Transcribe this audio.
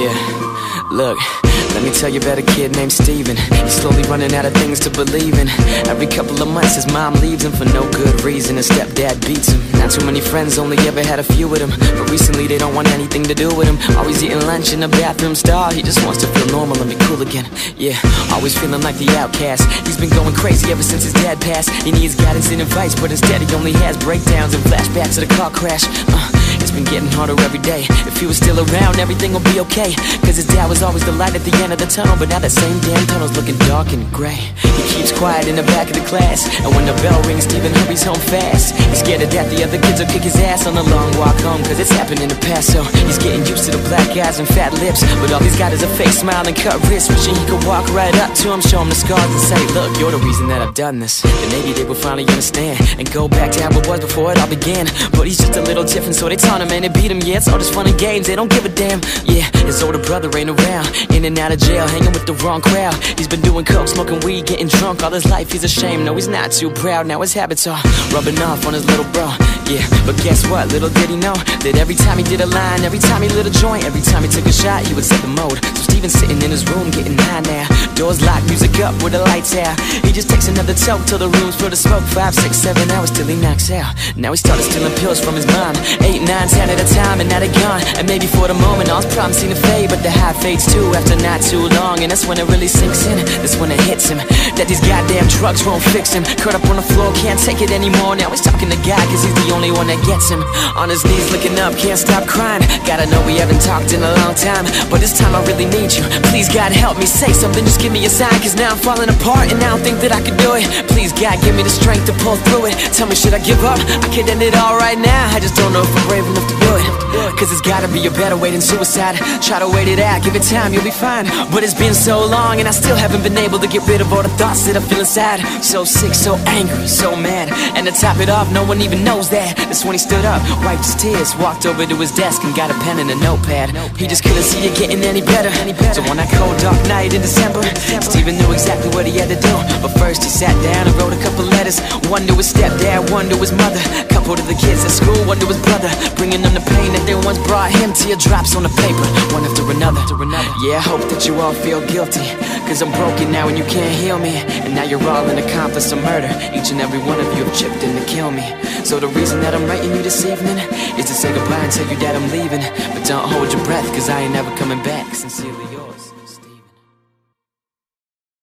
Yeah, look, let me tell you about a kid named Steven. He's slowly running out of things to believe in. Every couple of months his mom leaves him for no good reason. His stepdad beats him. Not too many friends, only ever had a few with him. But recently they don't want anything to do with him. Always eating lunch in a bathroom stall. He just wants to feel normal and be cool again. Yeah, always feeling like the outcast. He's been going crazy ever since his dad passed. He needs guidance and advice, but instead he only has breakdowns and flashbacks of the car crash. It's been getting harder every day. If he was still around, everything would be okay. Cause his dad was always the light at the end of the tunnel. But now that same damn tunnel's looking dark and gray. He keeps quiet in the back of the class, and when the bell rings, Steven hurries home fast. He's scared of that the other kids will kick his ass on the long walk home, cause it's happened in the past. So he's getting used to the black eyes and fat lips, but all he's got is a fake smile and cut wrists. Wishing he could walk right up to him, show him the scars and say, look, you're the reason that I've done this. And maybe they will finally understand and go back to how it was before it all began. But he's just a little different, so they taunt him and they beat him. Yeah, it's all just fun and games, they don't give a damn. Yeah, his older brother ain't around, in and out of jail, hanging with the wrong crowd. He's been doing coke, smoking weed, getting drunk all his life. He's ashamed, no he's not too proud. Now his habits are rubbing off on his little bro. Yeah, but guess what, little did he know that every time he did a line, every time he lit a joint, every time he took a shot, he would set the mode. So Steven's sitting in his room getting high now. Doors locked, music up with the lights out. He just takes another toke till the room's full of smoke. 5, 6, 7 hours till he knocks out. Now he started stealing pills from his mom, 8, 9, 10 at a time, and now they're gone. And maybe for the moment all his problems seem to fade, but the high fades too after not too long. And that's when it really sinks in, that's when it hits him, that these goddamn drugs won't fix him. Caught up on the floor, can't take it anymore. Now he's talking to God, cause he's the only one that gets him. On his knees looking up, can't stop crying. Gotta know we haven't talked in a long time, but this time I really need you. Please God help me, say something, just give me a sign. Cause now I'm falling apart and I don't think that I can do it. Please God give me the strength to pull through it. Tell me, should I give up? I could end it all right now, I just don't know if I'm brave enough to do it. Cause there's gotta be a better way than suicide. Try to wait it out, give it time, you'll be fine. But it's been so long and I still haven't been able to get rid of all the thoughts that I feel inside. So sick, so angry, so mad. And to top it off, no one even knows that. That's when he stood up, wiped his tears, walked over to his desk and got a pen and a notepad. He just couldn't see it getting any better. So on that cold dark night in December, Steven knew exactly what he had to do. But first he sat down and wrote a couple letters. One to his stepdad, one to his mother, couple to the kids at school, one to his brother, bringing them the pain that they once brought him. Teardrops on the paper, one after another. Yeah, I hope that you all feel guilty, cause I'm broken now and you can't heal me. And now you're all an accomplice of murder. Each and every one of you have chipped in to kill me. So the reason that I'm writing you this evening is to say goodbye and tell you that I'm leaving. But don't hold your breath, cause I ain't never coming back. Sincerely yours.